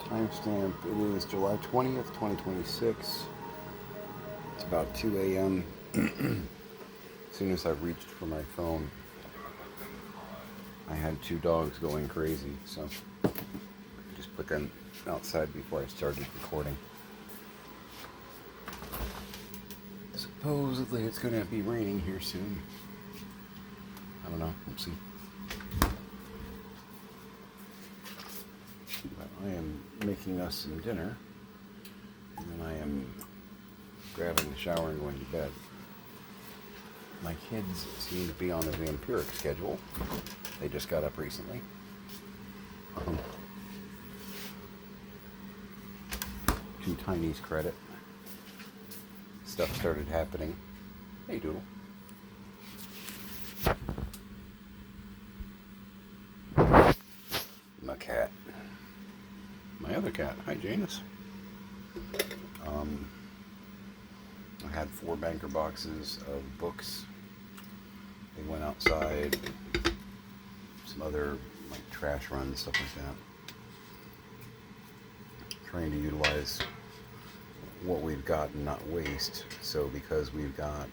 Timestamp, it is July 20th, 2026. It's about 2 a.m. As soon as I reached for my phone, I had two dogs going crazy, so I just put them outside before I started recording. Supposedly it's going to be raining here soon. I don't know, we'll see. But I am making us some dinner, and then I am grabbing the shower and going to bed. My kids seem to be on a vampiric schedule. They just got up recently. To Tiny's credit, stuff started happening. Hey, Doodle. My cat. My other cat. Hi, Janus. I had 4 banker boxes of books. They went outside. Some other like trash runs, stuff like that. Trying to utilize what we've got and not waste. So because we've got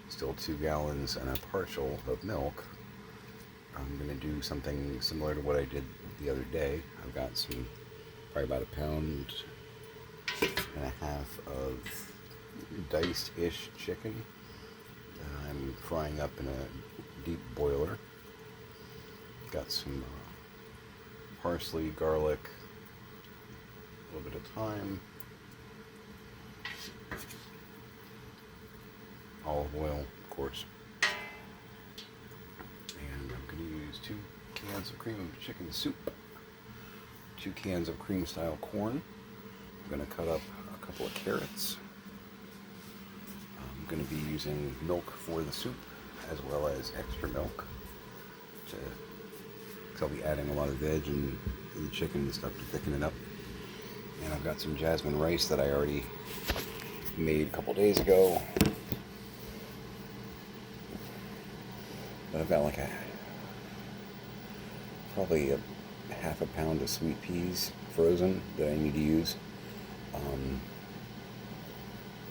still 2 gallons and a partial of milk, I'm going to do something similar to what I did the other day. I've got some, probably about 1.5 pounds of diced-ish chicken that I'm frying up in a deep boiler. Got some parsley, garlic, a little bit of thyme, olive oil, of course. And I'm going to use 2 cans of cream of chicken soup, 2 cans of cream style corn. I'm going to cut up a couple of carrots. I'm going to be using milk for the soup as well as extra milk because I'll be adding a lot of veg and the chicken and stuff to thicken it up. And I've got some jasmine rice that I already made a couple days ago. But I've got like probably a 1/2 pound of sweet peas frozen that I need to use. A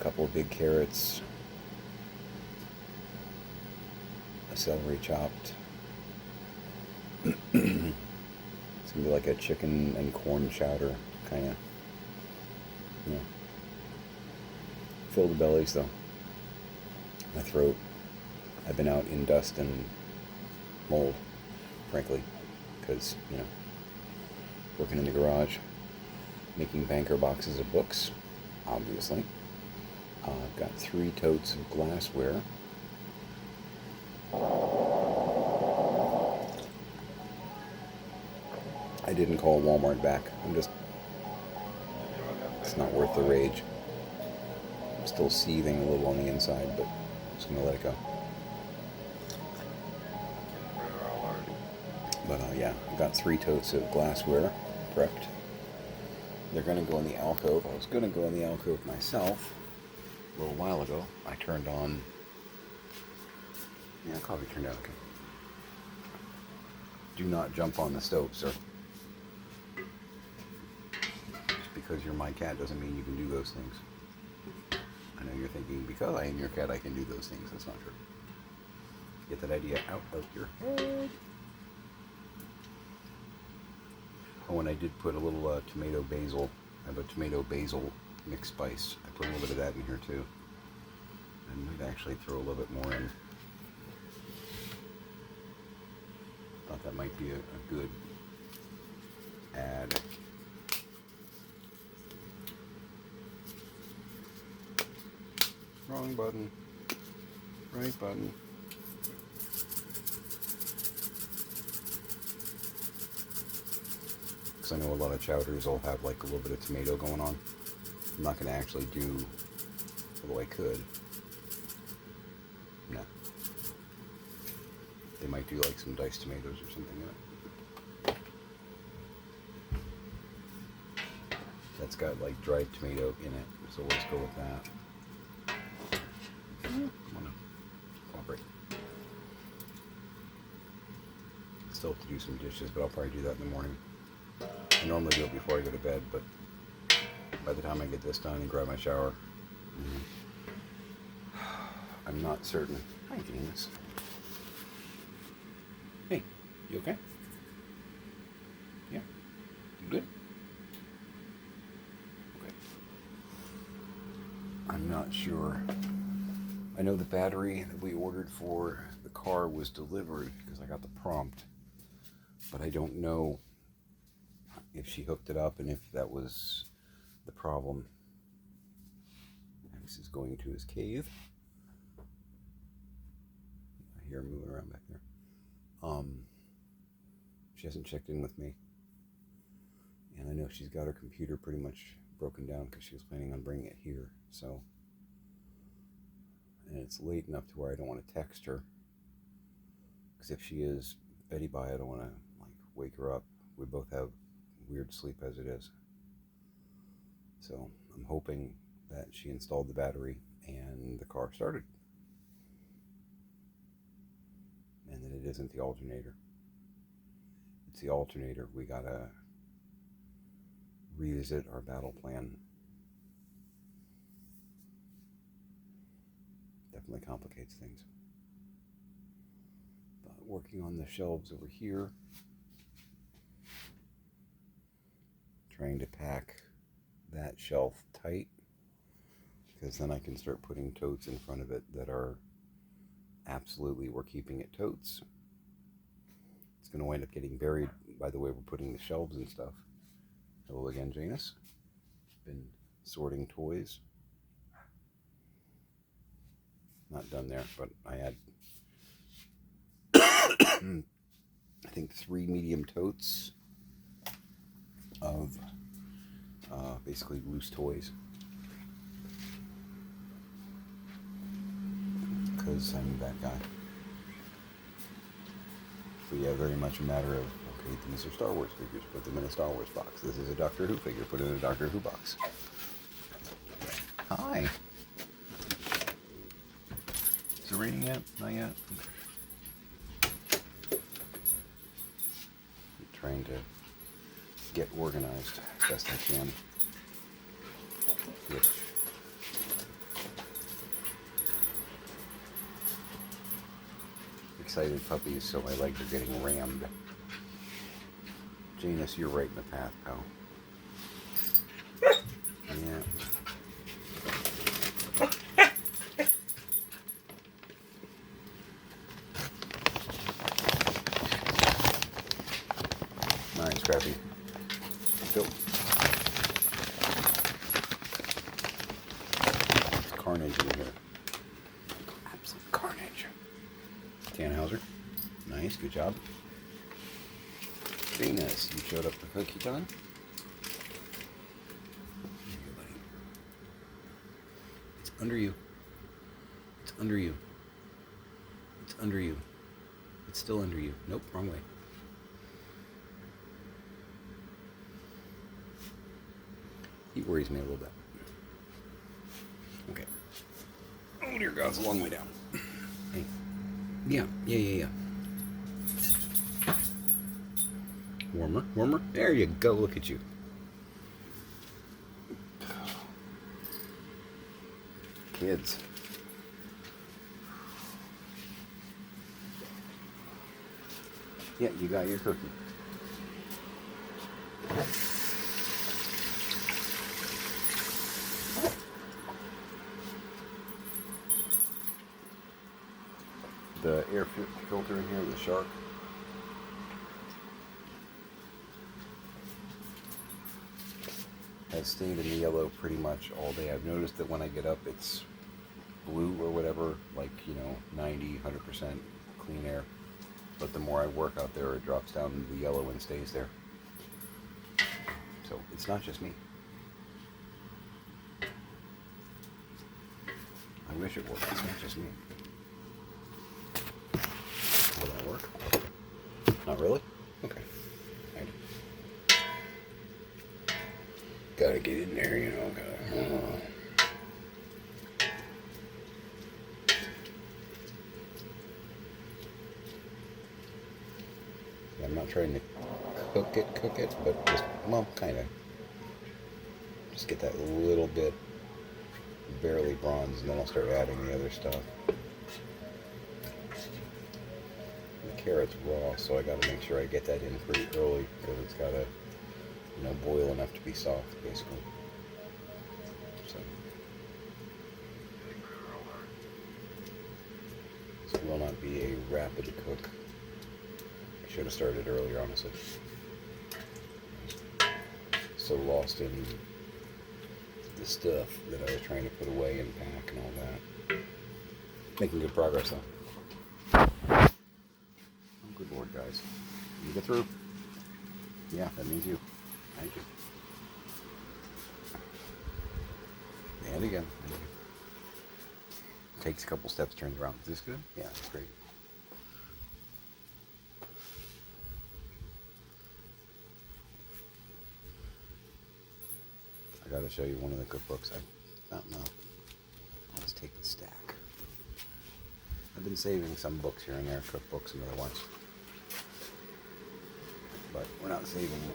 couple of big carrots, a celery chopped. It's gonna be like a chicken and corn chowder kind of. Yeah. Fill the bellies though. My throat. I've been out in dust and mold, frankly, because, working in the garage, making banker boxes of books, obviously. I've got 3 totes of glassware. I didn't call Walmart back. It's not worth the rage. I'm still seething a little on the inside, but I'm just going to let it go. But yeah, I've got 3 totes of glassware prepped. They're going to go in the alcove. I was going to go in the alcove myself a little while ago. I turned on... Yeah, coffee turned out okay. Do not jump on the stove, sir. Just because you're my cat doesn't mean you can do those things. I know you're thinking, because I am your cat, I can do those things. That's not true. Get that idea out of your head. Oh, and I did put a little tomato basil. I have a tomato basil mixed spice. I put a little bit of that in here too. I might actually throw a little bit more in. Thought that might be a good add. Wrong button. Right button. Because I know a lot of chowders will have like a little bit of tomato going on. I'm not going to actually do, although I could. No. They might do like some diced tomatoes or something in it. That's got like dried tomato in it, so let's go with that. Come on, cooperate. Still have to do some dishes, but I'll probably do that in the morning. normally do it before I go to bed, but by the time I get this done and grab my shower, I'm not certain. Hi, Venus. Hey, you okay? Yeah, you good? Okay. I'm not sure. I know the battery that we ordered for the car was delivered because I got the prompt, but I don't know if she hooked it up and if that was the problem. Max is going to his cave. I hear him moving around back there. She hasn't checked in with me, and I know she's got her computer pretty much broken down because she was planning on bringing it here. So, and it's late enough to where I don't want to text her, because if she is Betty by, I don't want to like wake her up. We both have weird sleep as it is. So I'm hoping that she installed the battery and the car started, and that it isn't the alternator. It's the alternator. We gotta revisit our battle plan. Definitely complicates things. But working on the shelves over here, trying to pack that shelf tight, because then I can start putting totes in front of it that are absolutely, we're keeping it totes. It's going to wind up getting buried by the way we're putting the shelves and stuff. Hello again, Janus. Been sorting toys. Not done there, but I had I think 3 medium totes of basically loose toys, because I'm that guy. So yeah, very much a matter of, okay, these are Star Wars figures, put them in a Star Wars box. This is a Doctor Who figure, put it in a Doctor Who box. Hi. Is it raining yet? Not yet? I'm trying to get organized as best I can. Which excited puppies, so my legs are getting rammed. Janus, you're right in the path, pal. Yeah. Alright, Scrappy. Go. It's carnage in here. Absolute carnage. Tannhauser. Nice, good job. Venus, you showed up for cookie time? Here, buddy. It's under you. It's under you. It's under you. It's still under you. Nope, wrong way. He worries me a little bit. Okay. Oh dear God, it's a long way down. Hey. Yeah. Warmer. There you go, look at you. Kids. Yeah, you got your cookie. The air filter in here, the Shark. Has stayed in the yellow pretty much all day. I've noticed that when I get up, it's blue or whatever, like, 90, 100% clean air. But the more I work out there, it drops down to the yellow and stays there. So it's not just me. I wish it worked. It's not just me. Will that work? Not really? Okay. Gotta get in there, Yeah, I'm not trying to cook it, but just, well, kind of. Just get that little bit barely bronze, and then I'll start adding the other stuff. The carrot's raw, so I got to make sure I get that in pretty early because it's got to, boil enough to be soft, basically. So this will not be a rapid cook. I should have started earlier, honestly. So lost in the stuff that I was trying to put away and pack and all that. Making good progress though. Oh, good Lord, guys. You get through? Yeah, that means you. Thank you. And again. Thank you. Takes a couple steps, turns around. Is this good? Yeah, it's great. I gotta show you one of the cookbooks. I don't know. Let's take the stack. I've been saving some books here and there, cookbooks and other ones. But we're not saving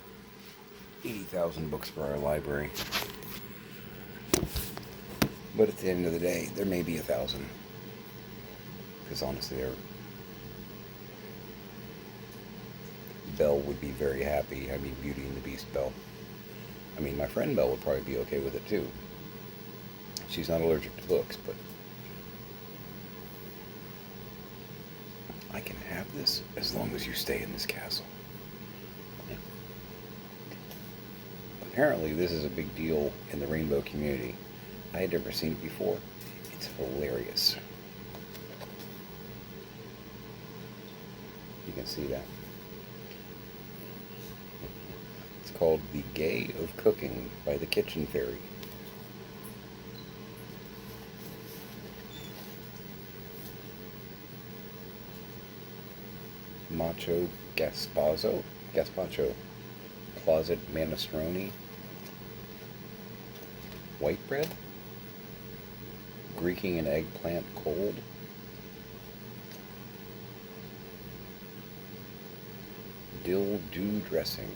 80,000 books for our library. But at the end of the day, there may be 1,000. Because honestly, Belle would be very happy. I mean, Beauty and the Beast Belle. I mean, my friend Belle would probably be okay with it too. She's not allergic to books, but I can have this as long as you stay in this castle. Yeah. Apparently, this is a big deal in the rainbow community. I had never seen it before. It's hilarious. You can see that. It's called The Gay of Cooking by the Kitchen Fairy. Macho Gazpacho, Closet Minestrone, White Bread, Greeking an Eggplant Cold, Dill Dew Dressing.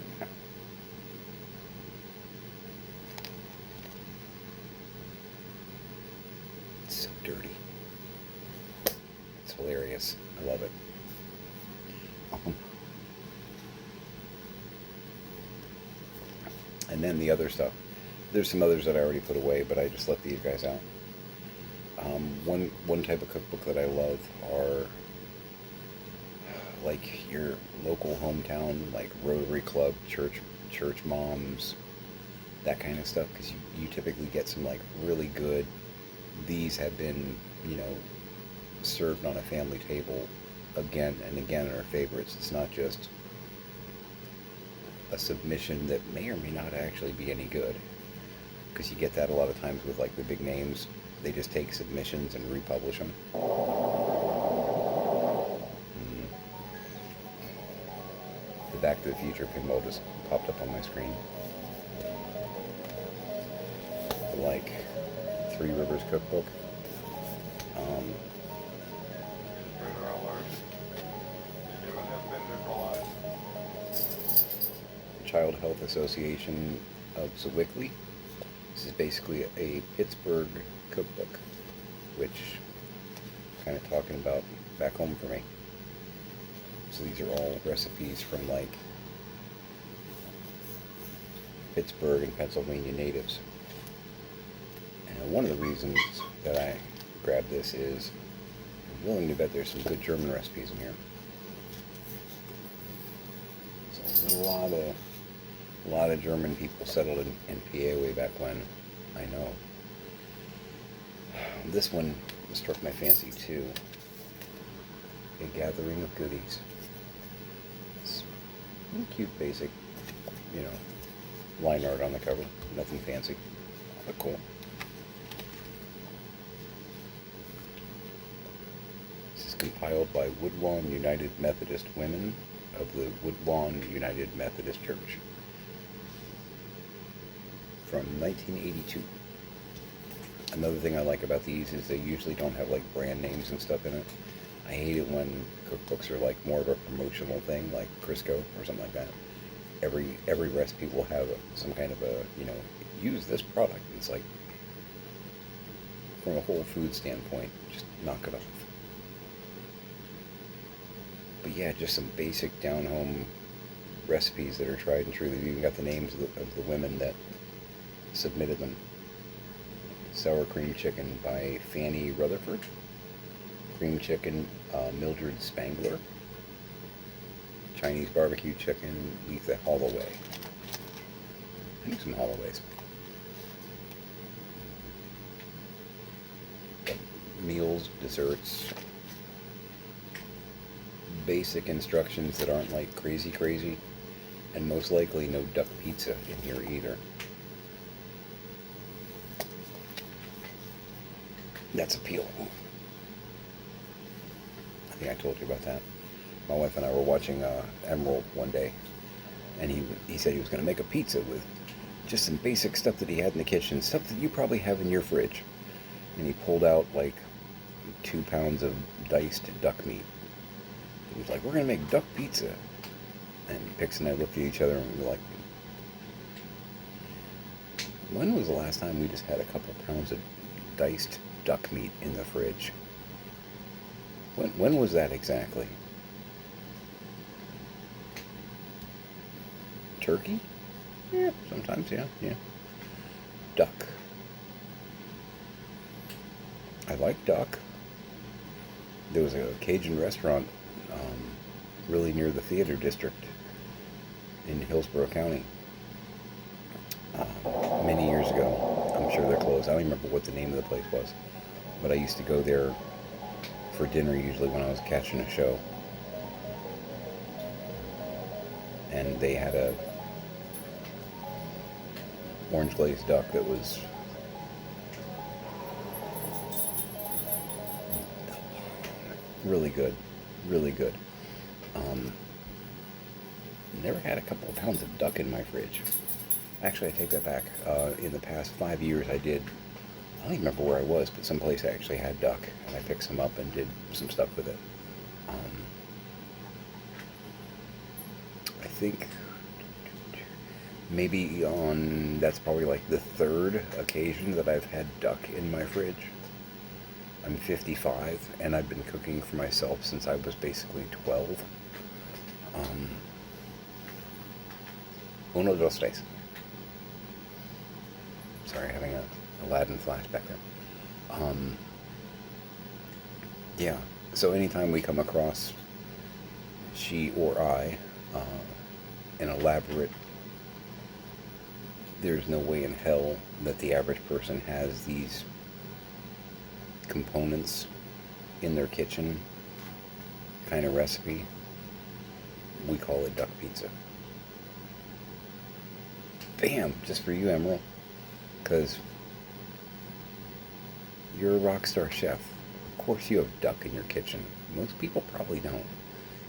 It's so dirty. It's hilarious. I love it. And then the other stuff. There's some others that I already put away, but I just let these guys out. One type of cookbook that I love are like your local hometown, like Rotary Club, church moms, that kind of stuff, because you typically get some like really good. These have been, served on a family table again and again, are favorites. It's not just a submission that may or may not actually be any good, because you get that a lot of times with like the big names. They just take submissions and republish them. The Back to the Future pinball just popped up on my screen. Like Three Rivers Cookbook. Child Health Association of Zwickly. This is basically a Pittsburgh cookbook, which kind of talking about back home for me. So these are all recipes from like Pittsburgh and Pennsylvania natives. And one of the reasons that I grabbed this is I'm willing to bet there's some good German recipes in here. So a lot of German people settled in PA way back when, I know. This one struck my fancy too. A Gathering of Goodies. It's cute, basic, line art on the cover. Nothing fancy, but cool. This is compiled by Woodlawn United Methodist Women of the Woodlawn United Methodist Church from 1982. Another thing I like about these is they usually don't have like brand names and stuff in it. I hate it when cookbooks are like more of a promotional thing, like Crisco or something like that. every recipe will have some kind of a, use this product. It's like, from a whole food standpoint, just knock it off. But yeah, just some basic down home recipes that are tried and true. They've even got the names of the women that submitted them. Sour cream chicken by Fanny Rutherford. Cream chicken, Mildred Spangler. Chinese barbecue chicken, Letha Holloway. I need some Holloways. Meals, desserts, basic instructions that aren't like crazy, and most likely no duck pizza in here either. That's appeal. I think I told you about that. My wife and I were watching Emerald one day, and he said he was going to make a pizza with just some basic stuff that he had in the kitchen, stuff that you probably have in your fridge. And he pulled out like 2 pounds of diced duck meat. He was like, "We're going to make duck pizza." And Pix and I looked at each other and we were like, when was the last time we just had a couple pounds of diced duck meat in the fridge? When was that exactly? Turkey? Yeah, sometimes, yeah. Duck. I like duck. There was a Cajun restaurant really near the theater district in Hillsborough County many years ago. I'm sure they're closed. I don't even remember what the name of the place was, but I used to go there for dinner usually when I was catching a show. And they had a orange glazed duck that was really good. Never had a couple of pounds of duck in my fridge. Actually, I take that back. In the past 5 years, I don't even remember where I was, but someplace I actually had duck, and I picked some up and did some stuff with it. I think maybe that's probably like the 3rd occasion that I've had duck in my fridge. I'm 55, and I've been cooking for myself since I was basically 12. Uno, dos, tres. Sorry, having a Aladdin flashback there. Yeah, so anytime we come across, she or I, an elaborate, there's no way in hell that the average person has these components in their kitchen kind of recipe, we call it duck pizza. Bam! Just for you, Emerald. Because you're a rock star chef. Of course you have duck in your kitchen. Most people probably don't.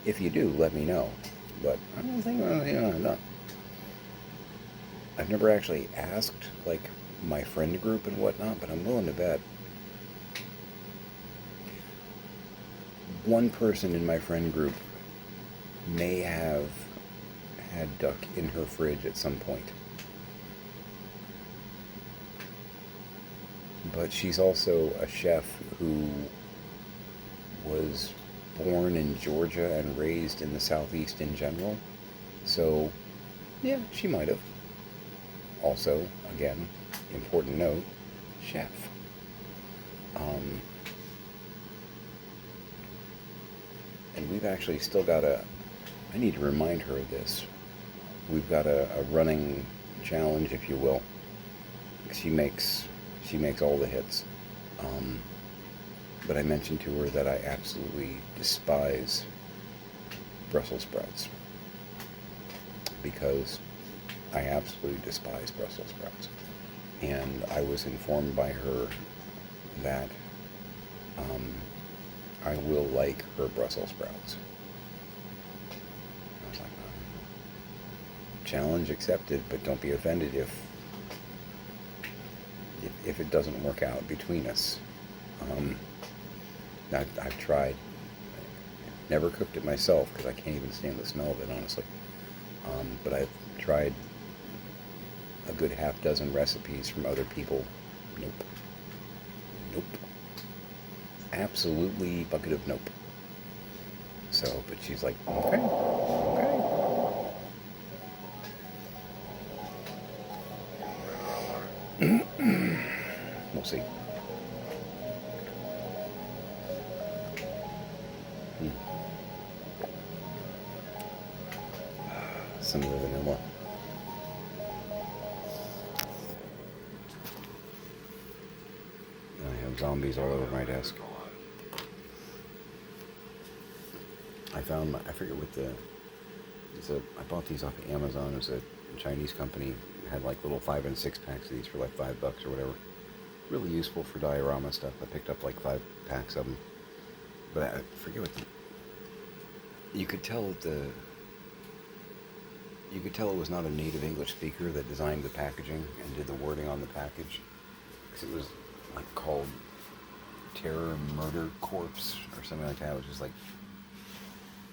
If you do, let me know. But I don't think, no. I've never actually asked, like, my friend group and whatnot, but I'm willing to bet one person in my friend group may have had duck in her fridge at some point. But she's also a chef who was born in Georgia and raised in the Southeast in general. So, yeah, she might have. Also, again, important note, chef. And we've actually still got I need to remind her of this. We've got a running challenge, if you will. She makes all the hits. But I mentioned to her that I absolutely despise Brussels sprouts. Because I absolutely despise Brussels sprouts. And I was informed by her that I will like her Brussels sprouts. I was like, challenge accepted, but don't be offended if it doesn't work out between us. I've tried. Never cooked it myself because I can't even stand the smell of it, honestly. But I've tried a good half dozen recipes from other people. Nope. Nope. Absolutely bucket of nope. So, but she's like, okay, okay. We'll see. Some of the vanilla. I have zombies all over my desk. I found I forget what I bought these off of Amazon. It was a Chinese company. It had like little 5 and 6 packs of these for like $5 or whatever. Really useful for diorama stuff. I picked up like 5 packs of them. But I forget what you could tell that you could tell it was not a native English speaker that designed the packaging and did the wording on the package. Because it was like called Terror Murder Corpse or something like that, which is like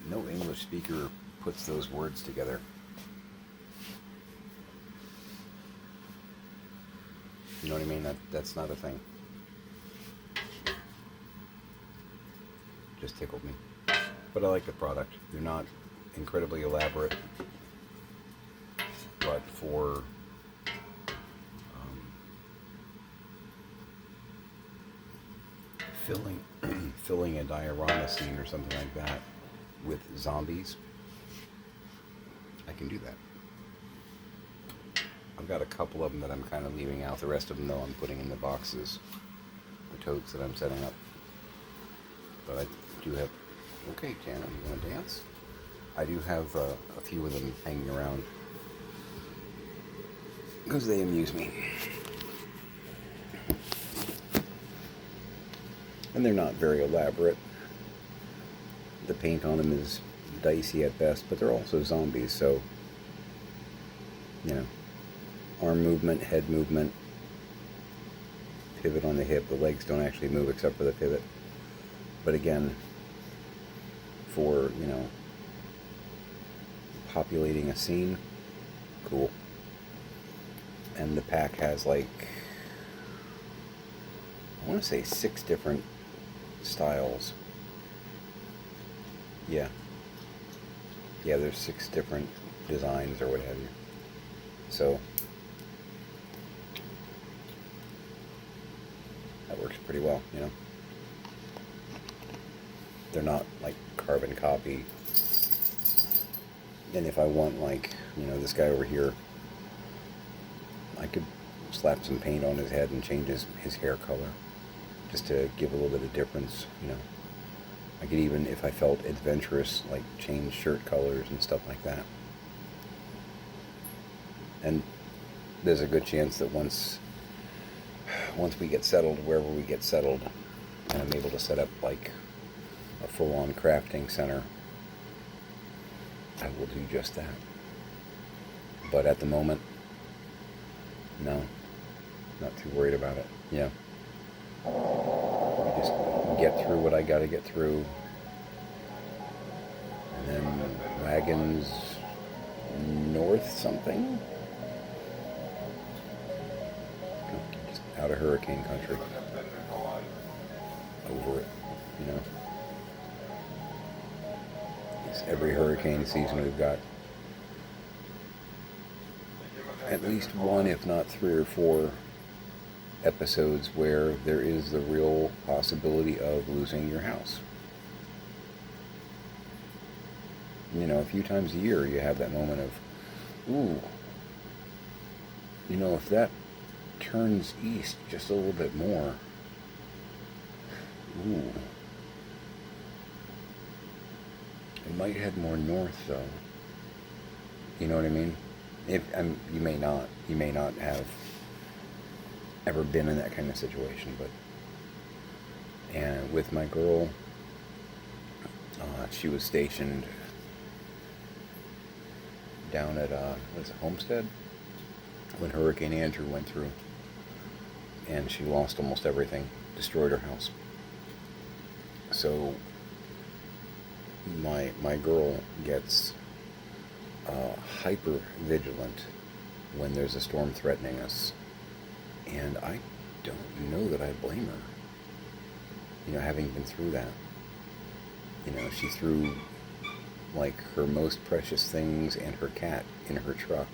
no English speaker puts those words together. You know what I mean? That's not a thing. Just tickled me. But I like the product. They're not incredibly elaborate, but for filling a diorama scene or something like that with zombies, I can do that. I've got a couple of them that I'm kind of leaving out. The rest of them, though, I'm putting in the boxes, the totes that I'm setting up. But I do have... Okay, Tana, you want to dance? I do have a few of them hanging around because they amuse me. And they're not very elaborate. The paint on them is dicey at best, but they're also zombies, so, you know, arm movement, head movement, pivot on the hip. The legs don't actually move except for the pivot. But again, for, you know, populating a scene, cool. And the pack has like, I want to say 6 different styles. Yeah, there's 6 different designs or what have you. So that works pretty well, you know. They're not like carbon copy. And if I want, like, you know, this guy over here, I could slap some paint on his head and change his hair color just to give a little bit of difference, you know. I could even, if I felt adventurous, like change shirt colors and stuff like that. And there's a good chance that once we get settled, wherever we get settled, and I'm able to set up like a full-on crafting center, I will do just that. But at the moment, no, not too worried about it. Yeah. Just get through what I gotta get through. And then wagons north something. Just out of hurricane country. Over it, you know. It's every hurricane season we've got at least one, if not 3 or 4 episodes where there is the real possibility of losing your house. You know, a few times a year you have that moment of, ooh, you know, if that turns east just a little bit more, ooh, it might head more north though. You know what I mean? You may not have ever been in that kind of situation, but, and with my girl, she was stationed down at, what is it, Homestead, when Hurricane Andrew went through, and she lost almost everything, destroyed her house. So my girl gets hyper vigilant when there's a storm threatening us. And I don't know that I blame her. Having been through that. She threw like her most precious things and her cat in her truck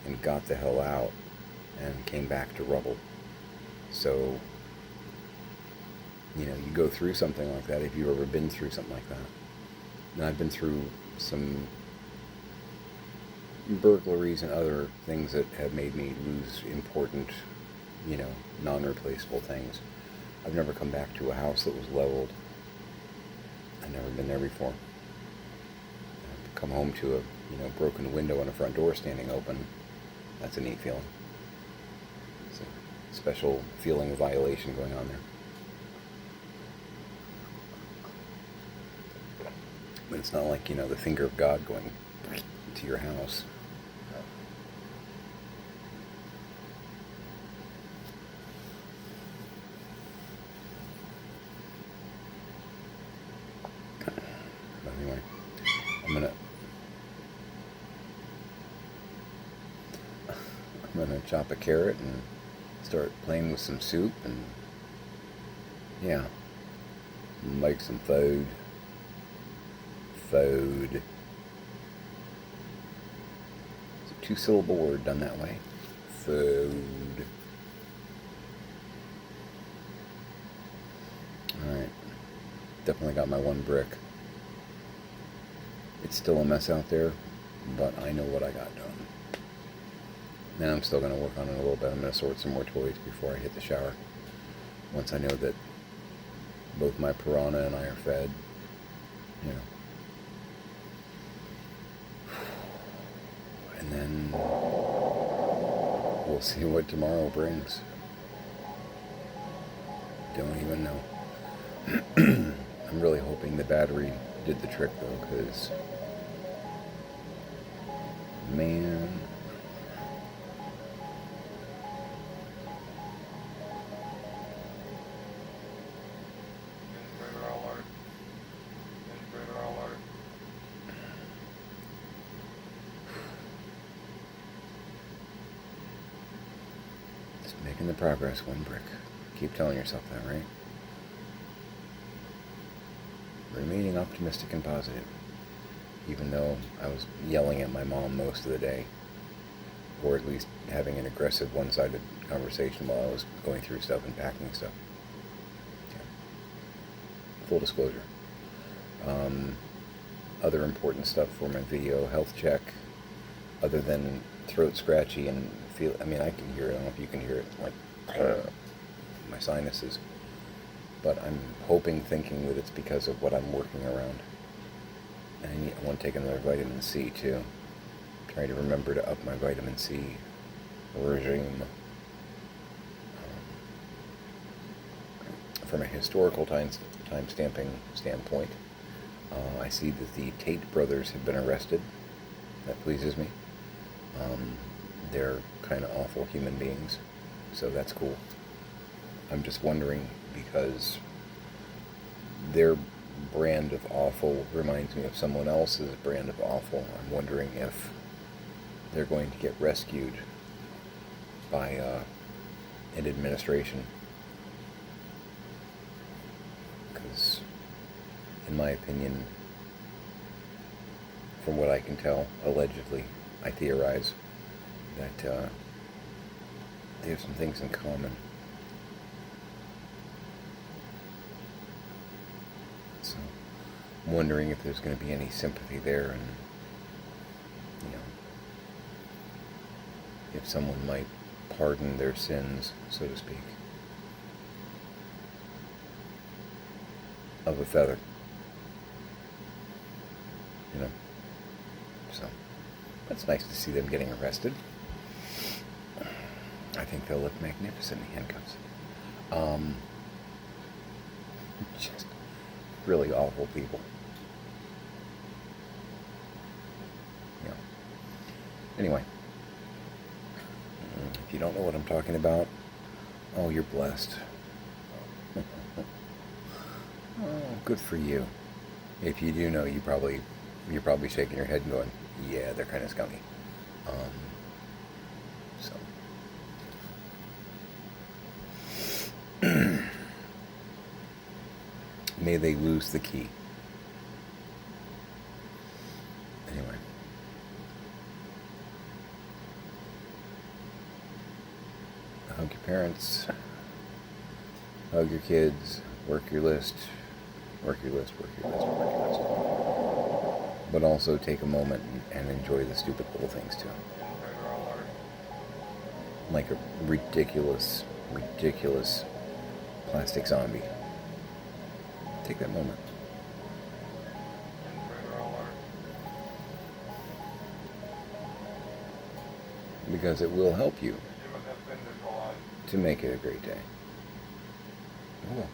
and got the hell out and came back to rubble. So, you go through something like that if you've ever been through something like that. And I've been through some burglaries and other things that have made me lose important, non-replaceable things. I've never come back to a house that was leveled. I've never been there before. I've come home to a, broken window and a front door standing open. That's a neat feeling. It's a special feeling of violation going on there. But it's not like, the finger of God going to your house. But anyway, I'm gonna chop a carrot and start playing with some soup and yeah, make some food. It's a two-syllable word done that way. Food. Alright. Definitely got my one brick. It's still a mess out there, but I know what I got done. And I'm still going to work on it a little bit. I'm going to sort some more toys before I hit the shower. Once I know that both my piranha and I are fed, And then we'll see what tomorrow brings. Don't even know. I'm really hoping the battery did the trick though, because man, just making the progress one brick. Keep telling yourself that, right? Remaining optimistic and positive, even though I was yelling at my mom most of the day, or at least having an aggressive one-sided conversation while I was going through stuff and packing stuff. Yeah. Full disclosure. Other important stuff for my video, health check, other than throat scratchy and I can hear it, I don't know if you can hear it, like my sinuses. But I'm thinking that it's because of what I'm working around. And I want to take another vitamin C too. Try to remember to up my vitamin C regime. From a historical time stamping standpoint, I see that the Tate brothers have been arrested. That pleases me. They're kind of awful human beings, so that's cool. I'm just wondering, because their brand of awful reminds me of someone else's brand of awful. I'm wondering if they're going to get rescued by an administration. Because, in my opinion, from what I can tell, allegedly, I theorize that they have some things in common. So, I'm wondering if there's going to be any sympathy there, and if someone might pardon their sins, so to speak, of a feather. So that's nice to see them getting arrested. I think they'll look magnificent in handcuffs. Just really awful people. Anyway, if you don't know what I'm talking about, oh, you're blessed. Oh, good for you. If you do know, you're probably shaking your head and going, yeah, they're kind of scummy. So. May they lose the key. Anyway. Hug your parents. Hug your kids. Work your list. Work your list, work your list, work your list. But also take a moment and enjoy the stupid little things too. Like a ridiculous, ridiculous plastic zombie. Take that moment. Because it will help you to make it a great day. Oh.